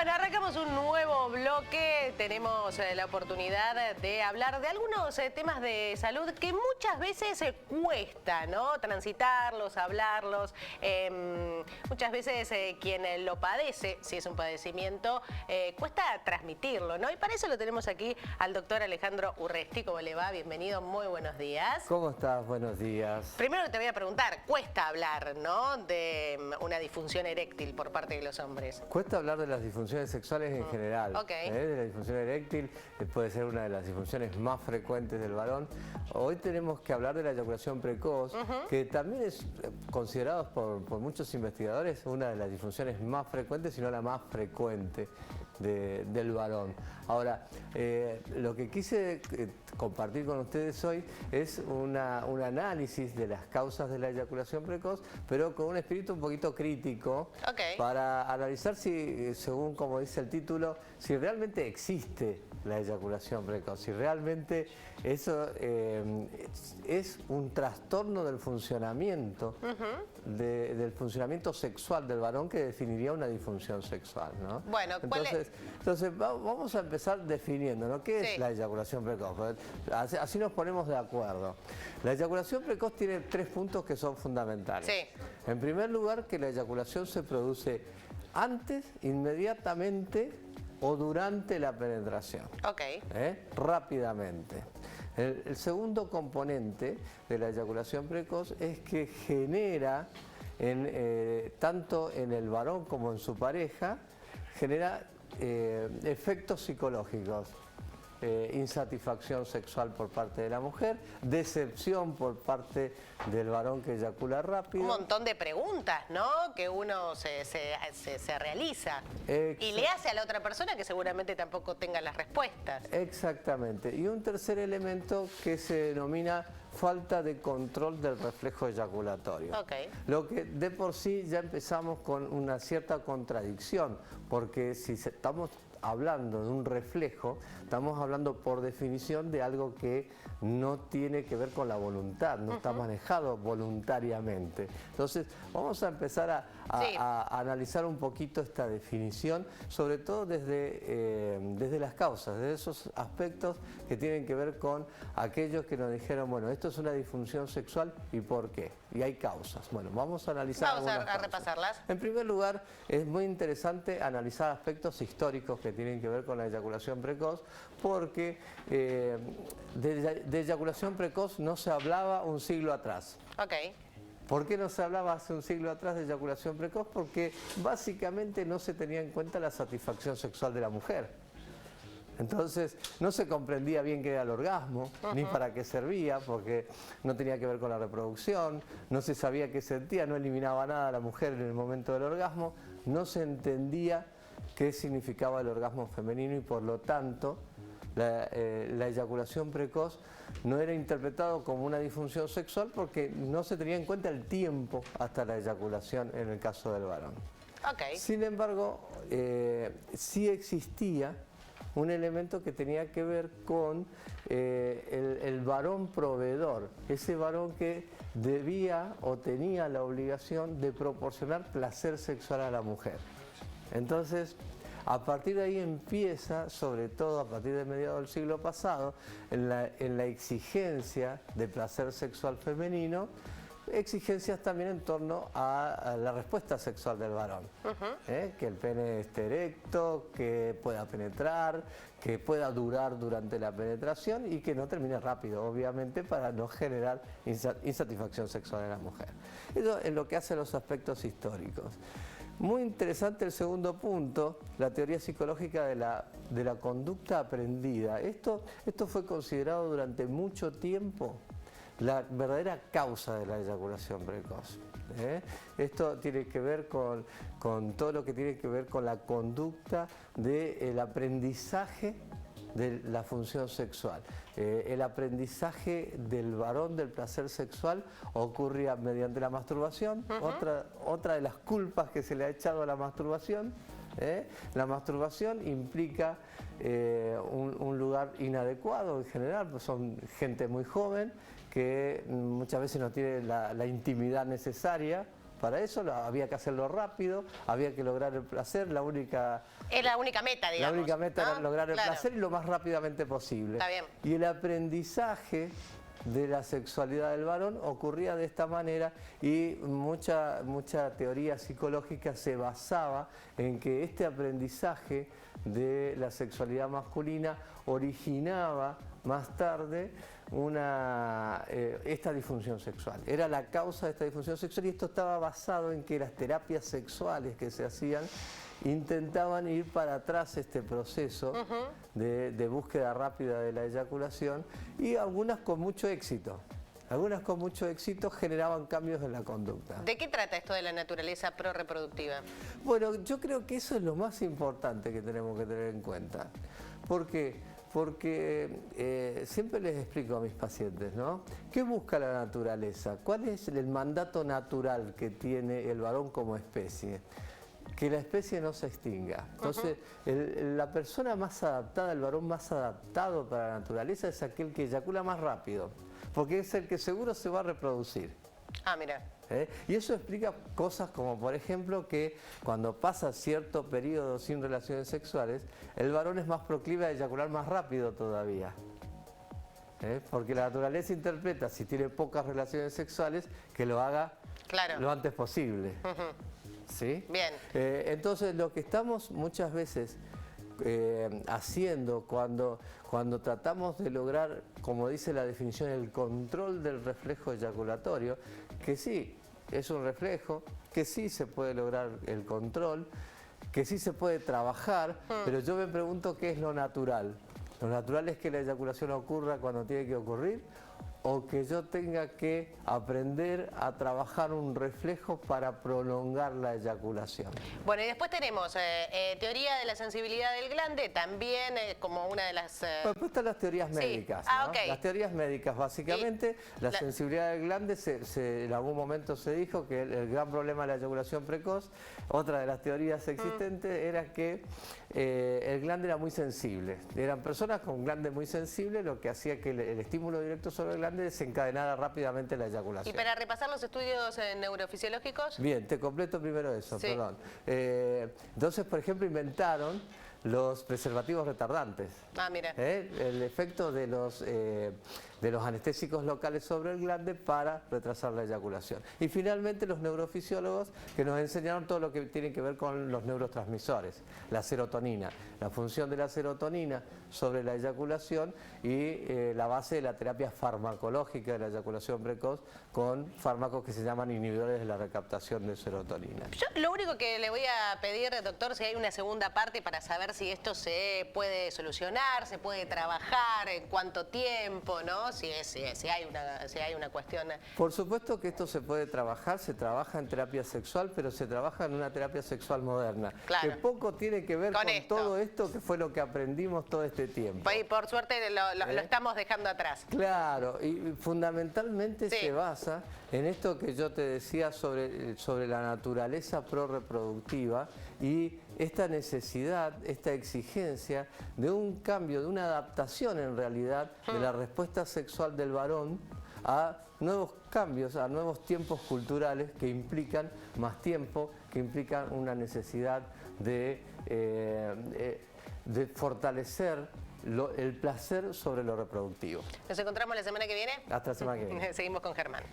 Bueno, arrancamos un nuevo bloque. Tenemos la oportunidad de hablar de algunos temas de salud que muchas veces cuesta, ¿no? Transitarlos, hablarlos. Muchas veces quien lo padece, si es un padecimiento, cuesta transmitirlo, ¿no? Y para eso lo tenemos aquí al doctor Alejandro Urresti. ¿Cómo le va? Bienvenido, muy buenos días. ¿Cómo estás? Buenos días. Primero te voy a preguntar, cuesta hablar, ¿no?, de una disfunción eréctil por parte de los hombres. Cuesta hablar de las disfunciones sexuales en general. Okay. De la disfunción eréctil, puede ser una de las disfunciones más frecuentes del varón. Hoy tenemos que hablar de la eyaculación precoz, que también es considerada por muchos investigadores una de las disfunciones más frecuentes, si no la más frecuente del varón. Ahora, lo que quise compartir con ustedes hoy es un análisis de las causas de la eyaculación precoz, pero con un espíritu un poquito crítico, para analizar si, según como dice el título, si realmente existe la eyaculación precoz, si realmente eso es un trastorno del funcionamiento, del funcionamiento sexual del varón, que definiría una disfunción sexual, ¿no? Bueno, entonces vamos a empezar definiendo, ¿no? ¿Qué es la eyaculación precoz? Así nos ponemos de acuerdo. La eyaculación precoz tiene 3 puntos que son fundamentales. En primer lugar, que la eyaculación se produce antes, inmediatamente o durante la penetración. Rápidamente. El segundo componente de la eyaculación precoz es que genera, tanto en el varón como en su pareja, genera efectos psicológicos. Insatisfacción sexual por parte de la mujer, decepción por parte del varón que eyacula rápido. Un montón de preguntas, ¿no?, que uno se realiza y le hace a la otra persona, que seguramente tampoco tenga las respuestas. Exactamente. Y un tercer elemento que se denomina falta de control del reflejo eyaculatorio. Lo que de por sí ya empezamos con una cierta contradicción, porque si estamos hablando de un reflejo, estamos hablando por definición de algo que no tiene que ver con la voluntad, no está manejado voluntariamente. Entonces vamos a empezar a analizar un poquito esta definición, sobre todo desde las causas, desde esos aspectos que tienen que ver con aquellos que nos dijeron, bueno, esto es una disfunción sexual, ¿y por qué? Y hay causas. Bueno, vamos a analizar a repasarlas. En primer lugar, es muy interesante analizar aspectos históricos que tienen que ver con la eyaculación precoz, porque de eyaculación precoz no se hablaba un siglo atrás. ¿Por qué no se hablaba hace un siglo atrás de eyaculación precoz? Porque básicamente no se tenía en cuenta la satisfacción sexual de la mujer. Entonces no se comprendía bien qué era el orgasmo, ni para qué servía, porque no tenía que ver con la reproducción, no se sabía qué sentía, no eliminaba nada a la mujer en el momento del orgasmo, no se entendía qué significaba el orgasmo femenino, y por lo tanto la eyaculación precoz no era interpretado como una disfunción sexual, porque no se tenía en cuenta el tiempo hasta la eyaculación en el caso del varón. Sin embargo, sí existía un elemento que tenía que ver con el varón proveedor, ese varón que debía o tenía la obligación de proporcionar placer sexual a la mujer. Entonces, a partir de ahí empieza, sobre todo a partir de mediados del siglo pasado, en la exigencia de placer sexual femenino, exigencias también en torno a la respuesta sexual del varón. Que el pene esté erecto, que pueda penetrar, que pueda durar durante la penetración y que no termine rápido, obviamente, para no generar insatisfacción sexual en la mujer. Eso es lo que hace los aspectos históricos. Muy interesante el segundo punto, la teoría psicológica de la conducta aprendida. Esto fue considerado durante mucho tiempo la verdadera causa de la eyaculación precoz. Esto tiene que ver con todo lo que tiene que ver con la conducta del aprendizaje de la función sexual. El aprendizaje del varón del placer sexual ocurría mediante la masturbación. Otra de las culpas que se le ha echado a la masturbación. La masturbación implica un lugar inadecuado en general, pues son gente muy joven que muchas veces no tiene la intimidad necesaria Para eso había que hacerlo rápido, había que lograr el placer, Es la única meta, digamos. La única meta era lograr el Claro. placer y lo más rápidamente posible. Está bien. Y el aprendizaje de la sexualidad del varón ocurría de esta manera y mucha teoría psicológica se basaba en que este aprendizaje de la sexualidad masculina originaba más tarde esta disfunción sexual. Era la causa de esta disfunción sexual y esto estaba basado en que las terapias sexuales que se hacían intentaban ir para atrás este proceso de búsqueda rápida de la eyaculación y algunas con mucho éxito. Algunas con mucho éxito generaban cambios en la conducta. ¿De qué trata esto de la naturaleza prorreproductiva? Bueno, yo creo que eso es lo más importante que tenemos que tener en cuenta. ¿Por qué? Porque siempre les explico a mis pacientes, ¿no? ¿Qué busca la naturaleza? ¿Cuál es el mandato natural que tiene el varón como especie? Que la especie no se extinga. Entonces, la persona más adaptada, el varón más adaptado para la naturaleza es aquel que eyacula más rápido, porque es el que seguro se va a reproducir. Ah, mira. Y eso explica cosas como, por ejemplo, que cuando pasa cierto periodo sin relaciones sexuales, el varón es más proclive a eyacular más rápido todavía. Porque la naturaleza interpreta, si tiene pocas relaciones sexuales, que lo haga lo antes posible. ¿Sí? Bien. Entonces, lo que estamos muchas veces haciendo cuando tratamos de lograr, como dice la definición, el control del reflejo eyaculatorio, que sí, es un reflejo, que sí se puede lograr el control, que sí se puede trabajar, pero yo me pregunto qué es lo natural. ¿Lo natural es que la eyaculación ocurra cuando tiene que ocurrir? ¿O que yo tenga que aprender a trabajar un reflejo para prolongar la eyaculación? Bueno, y después tenemos teoría de la sensibilidad del glande, también como una de las... Después están las teorías médicas. ¿No? Okay. Las teorías médicas, básicamente, la sensibilidad del glande, en algún momento se dijo que el gran problema de la eyaculación precoz, otra de las teorías existentes, era que el glande era muy sensible. Eran personas con glande muy sensible, lo que hacía que el estímulo directo sobre el glande desencadenara rápidamente la eyaculación. ¿Y para repasar los estudios neurofisiológicos? Bien, te completo primero eso, Sí. perdón. Entonces, por ejemplo, inventaron los preservativos retardantes. Ah, mira. El efecto de los anestésicos locales sobre el glande para retrasar la eyaculación. Y finalmente los neurofisiólogos que nos enseñaron todo lo que tiene que ver con los neurotransmisores, la serotonina, la función de la serotonina sobre la eyaculación y la base de la terapia farmacológica de la eyaculación precoz con fármacos que se llaman inhibidores de la recaptación de serotonina. Yo lo único que le voy a pedir, doctor, si hay una segunda parte para saber si esto se puede solucionar, se puede trabajar, en cuánto tiempo, ¿no? Si hay una cuestión... Por supuesto que esto se puede trabajar, se trabaja en terapia sexual, pero se trabaja en una terapia sexual moderna. Claro. Que poco tiene que ver con todo esto que fue lo que aprendimos todo este tiempo. Y por suerte lo estamos dejando atrás. Claro, y fundamentalmente se basa en esto que yo te decía sobre la naturaleza prorreproductiva y esta necesidad, esta exigencia de un cambio, de una adaptación en realidad de la respuesta sexual del varón a nuevos cambios, a nuevos tiempos culturales que implican más tiempo, que implican una necesidad de fortalecer el placer sobre lo reproductivo. Nos encontramos la semana que viene. Hasta la semana que viene. Seguimos con Germán.